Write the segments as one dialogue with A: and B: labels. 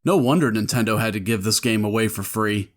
A: No wonder Nintendo had to give this game away for free.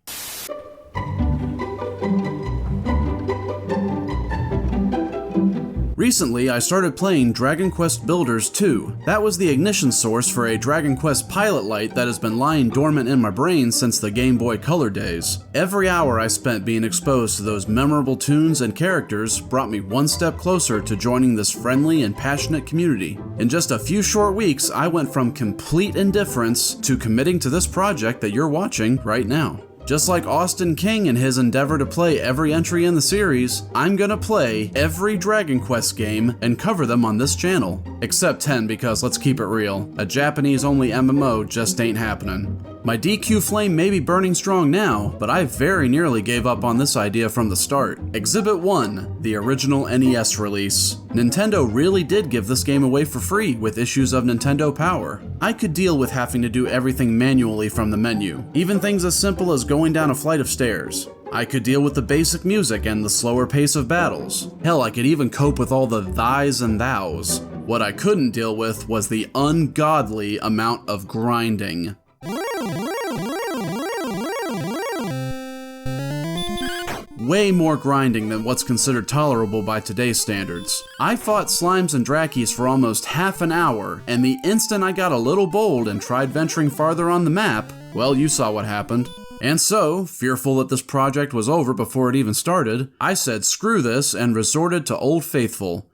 A: Recently, I started playing Dragon Quest Builders 2. That was the ignition source for a Dragon Quest pilot light that has been lying dormant in my brain since the Game Boy Color days. Every hour I spent being exposed to those memorable tunes and characters brought me one step closer to joining this friendly and passionate community. In just a few short weeks, I went from complete indifference to committing to this project that you're watching right now. Just like Austin King in his endeavor to play every entry in the series, I'm gonna play every Dragon Quest game and cover them on this channel. Except 10, because let's keep it real, a Japanese-only MMO just ain't happening. My DQ flame may be burning strong now, but I very nearly gave up on this idea from the start. Exhibit 1, the original NES release. Nintendo really did give this game away for free with issues of Nintendo Power. I could deal with having to do everything manually from the menu, even things as simple as going down a flight of stairs. I could deal with the basic music and the slower pace of battles. Hell, I could even cope with all the thys and thous. What I couldn't deal with was the ungodly amount of grinding. Way more grinding than what's considered tolerable by today's standards. I fought slimes and Drakis for almost half an hour, and the instant I got a little bold and tried venturing farther on the map, well, you saw what happened. And so, fearful that this project was over before it even started, I said screw this and resorted to Old Faithful.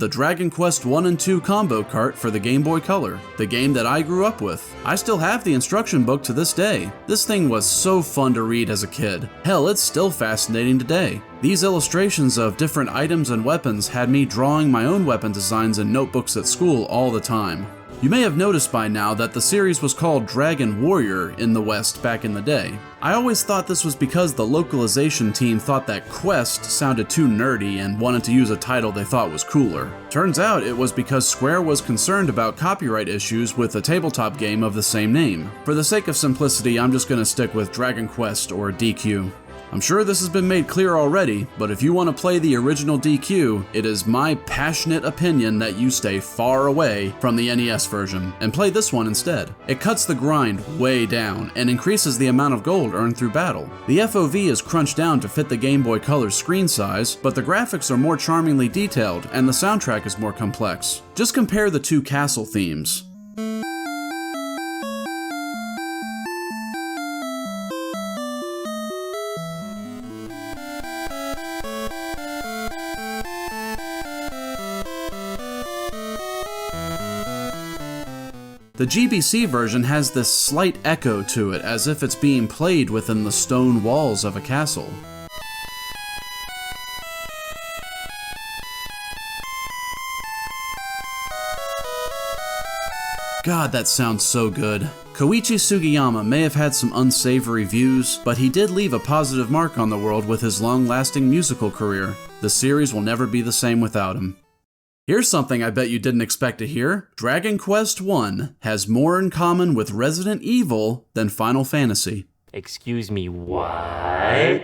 A: The Dragon Quest 1 and 2 combo cart for the Game Boy Color, the game that I grew up with. I still have the instruction book to this day. This thing was so fun to read as a kid. Hell, it's still fascinating today. These illustrations of different items and weapons had me drawing my own weapon designs in notebooks at school all the time. You may have noticed by now that the series was called Dragon Warrior in the West back in the day. I always thought this was because the localization team thought that Quest sounded too nerdy and wanted to use a title they thought was cooler. Turns out it was because Square was concerned about copyright issues with a tabletop game of the same name. For the sake of simplicity, I'm just gonna stick with Dragon Quest or DQ. I'm sure this has been made clear already, but if you want to play the original DQ, it is my passionate opinion that you stay far away from the NES version and play this one instead. It cuts the grind way down and increases the amount of gold earned through battle. The FOV is crunched down to fit the Game Boy Color's screen size, but the graphics are more charmingly detailed and the soundtrack is more complex. Just compare the two castle themes. The GBC version has this slight echo to it, as if it's being played within the stone walls of a castle. God, that sounds so good. Koichi Sugiyama may have had some unsavory views, but he did leave a positive mark on the world with his long-lasting musical career. The series will never be the same without him. Here's something I bet you didn't expect to hear. Dragon Quest I has more in common with Resident Evil than Final Fantasy.
B: Excuse me, what?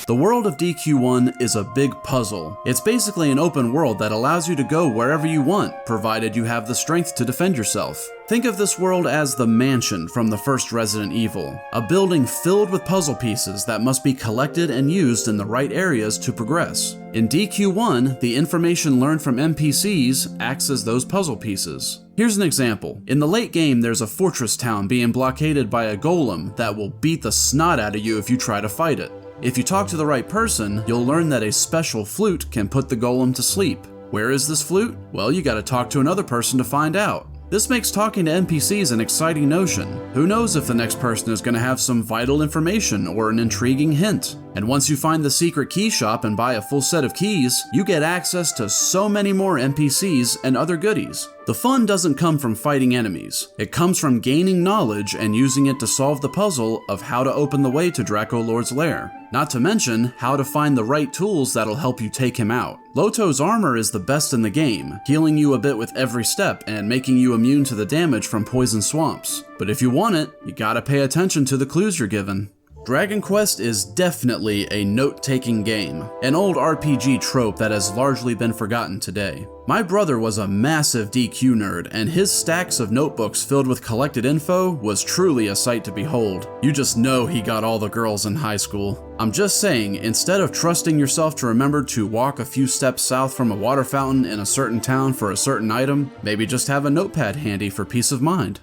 A: The world of DQ1 is a big puzzle. It's basically an open world that allows you to go wherever you want, provided you have the strength to defend yourself. Think of this world as the mansion from the first Resident Evil, a building filled with puzzle pieces that must be collected and used in the right areas to progress. In DQ1, the information learned from NPCs acts as those puzzle pieces. Here's an example. In the late game, there's a fortress town being blockaded by a golem that will beat the snot out of you if you try to fight it. If you talk to the right person, you'll learn that a special flute can put the golem to sleep. Where is this flute? Well, you gotta talk to another person to find out. This makes talking to NPCs an exciting notion. Who knows if the next person is gonna have some vital information or an intriguing hint? And once you find the secret key shop and buy a full set of keys, you get access to so many more NPCs and other goodies. The fun doesn't come from fighting enemies. It comes from gaining knowledge and using it to solve the puzzle of how to open the way to Dracolord's lair. Not to mention, how to find the right tools that'll help you take him out. Loto's armor is the best in the game, healing you a bit with every step and making you immune to the damage from poison swamps. But if you want it, you gotta pay attention to the clues you're given. Dragon Quest is definitely a note-taking game, an old RPG trope that has largely been forgotten today. My brother was a massive DQ nerd, and his stacks of notebooks filled with collected info was truly a sight to behold. You just know he got all the girls in high school. I'm just saying, instead of trusting yourself to remember to walk a few steps south from a water fountain in a certain town for a certain item, maybe just have a notepad handy for peace of mind.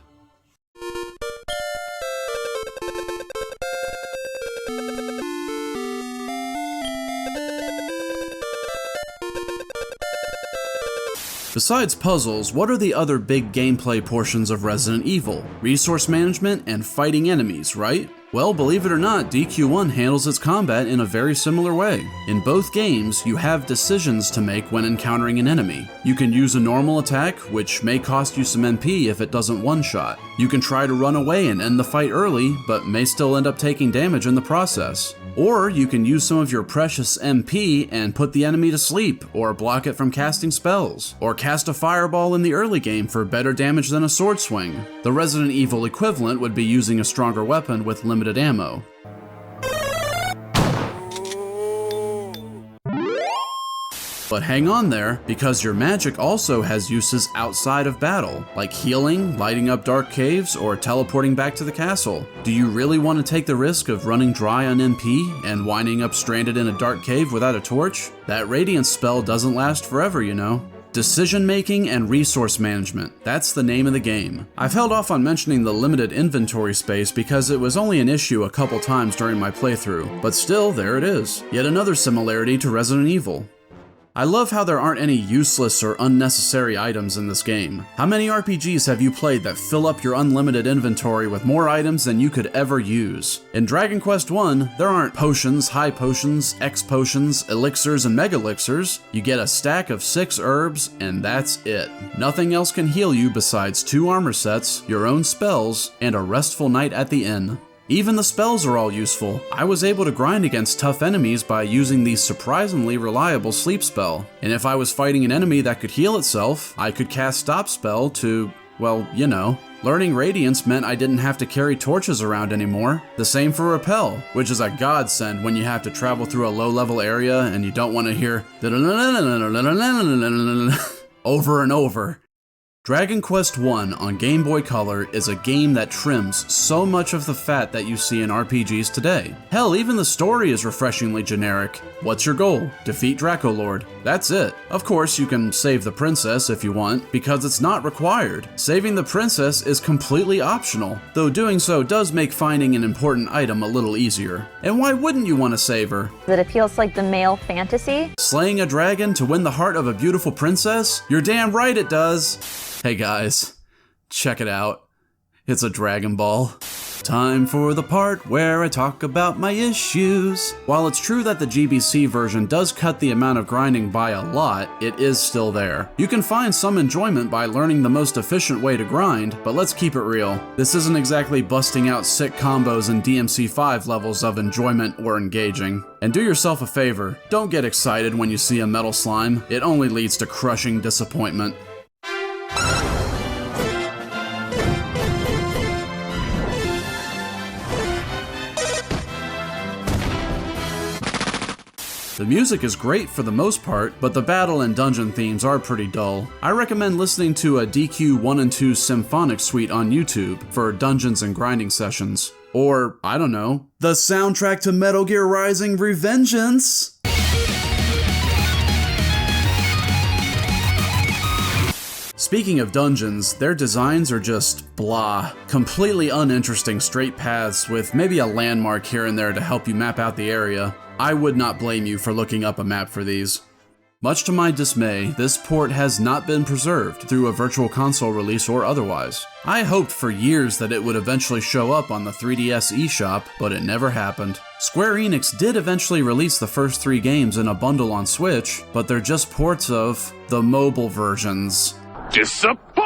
A: Besides puzzles, what are the other big gameplay portions of Resident Evil? Resource management and fighting enemies, right? Well, believe it or not, DQ1 handles its combat in a very similar way. In both games, you have decisions to make when encountering an enemy. You can use a normal attack, which may cost you some MP if it doesn't one-shot. You can try to run away and end the fight early, but may still end up taking damage in the process. Or you can use some of your precious MP and put the enemy to sleep, or block it from casting spells, or cast a fireball in the early game for better damage than a sword swing. The Resident Evil equivalent would be using a stronger weapon with limited ammo. But hang on there, because your magic also has uses outside of battle, like healing, lighting up dark caves, or teleporting back to the castle. Do you really want to take the risk of running dry on MP and winding up stranded in a dark cave without a torch? That Radiance spell doesn't last forever, you know. Decision making and resource management, that's the name of the game. I've held off on mentioning the limited inventory space because it was only an issue a couple times during my playthrough, but still, there it is. Yet another similarity to Resident Evil. I love how there aren't any useless or unnecessary items in this game. How many RPGs have you played that fill up your unlimited inventory with more items than you could ever use? In Dragon Quest I, there aren't potions, high potions, X potions, elixirs, and mega elixirs. You get a stack of 6 herbs, and that's it. Nothing else can heal you besides 2 armor sets, your own spells, and a restful night at the inn. Even the spells are all useful. I was able to grind against tough enemies by using the surprisingly reliable sleep spell. And if I was fighting an enemy that could heal itself, I could cast stop spell to, well, you know. Learning Radiance meant I didn't have to carry torches around anymore. The same for Repel, which is a godsend when you have to travel through a low-level area and you don't want to hear over and over. Dragon Quest I on Game Boy Color is a game that trims so much of the fat that you see in RPGs today. Hell, even the story is refreshingly generic. What's your goal? Defeat Dracolord. That's it. Of course, you can save the princess if you want, because it's not required. Saving the princess is completely optional, though doing so does make finding an important item a little easier. And why wouldn't you want to save her?
C: That appeals to like the male fantasy.
A: Slaying a dragon to win the heart of a beautiful princess? You're damn right it does. Hey guys, check it out. It's a Dragon Ball. Time for the part where I talk about my issues. While it's true that the GBC version does cut the amount of grinding by a lot, it is still there. You can find some enjoyment by learning the most efficient way to grind, but let's keep it real. This isn't exactly busting out sick combos and DMC5 levels of enjoyment or engaging. And do yourself a favor, don't get excited when you see a metal slime. It only leads to crushing disappointment. The music is great for the most part, but the battle and dungeon themes are pretty dull. I recommend listening to a DQ 1 and 2 Symphonic Suite on YouTube for dungeons and grinding sessions. Or, I don't know, the soundtrack to Metal Gear Rising: Revengeance! Speaking of dungeons, their designs are just blah. Completely uninteresting straight paths with maybe a landmark here and there to help you map out the area. I would not blame you for looking up a map for these. Much to my dismay, this port has not been preserved through a virtual console release or otherwise. I hoped for years that it would eventually show up on the 3DS eShop, but it never happened. Square Enix did eventually release the first 3 games in a bundle on Switch, but they're just ports of the mobile versions.
D: Disappointed!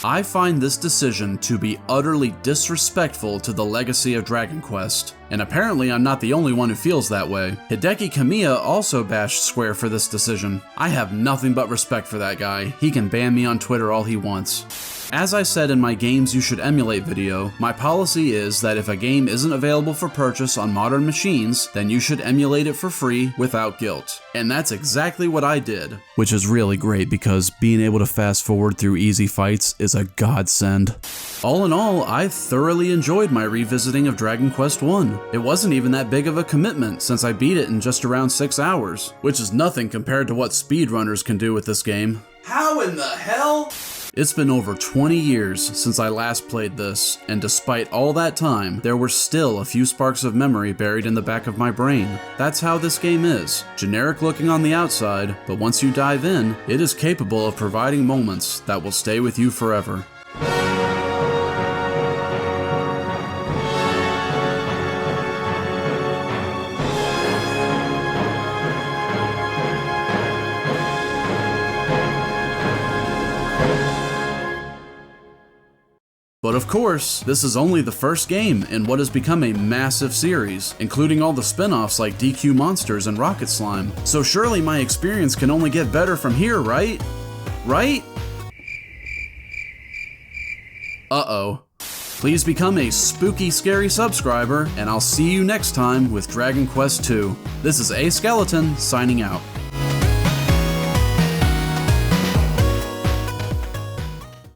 A: I find this decision to be utterly disrespectful to the legacy of Dragon Quest. And apparently I'm not the only one who feels that way. Hideki Kamiya also bashed Square for this decision. I have nothing but respect for that guy. He can ban me on Twitter all he wants. As I said in my Games You Should Emulate video, my policy is that if a game isn't available for purchase on modern machines, then you should emulate it for free without guilt. And that's exactly what I did. Which is really great because being able to fast forward through easy fights is a godsend. All in all, I thoroughly enjoyed my revisiting of Dragon Quest I. It wasn't even that big of a commitment since I beat it in just around 6 hours, which is nothing compared to what speedrunners can do with this game. How in the hell? It's been over 20 years since I last played this, and despite all that time, there were still a few sparks of memory buried in the back of my brain. That's how this game is. Generic looking on the outside, but once you dive in, it is capable of providing moments that will stay with you forever. But of course, this is only the first game in what has become a massive series, including all the spin-offs like DQ Monsters and Rocket Slime. So surely my experience can only get better from here, right? Right? Uh-oh. Please become a spooky, scary subscriber, and I'll see you next time with Dragon Quest II. This is A Skeleton, signing out.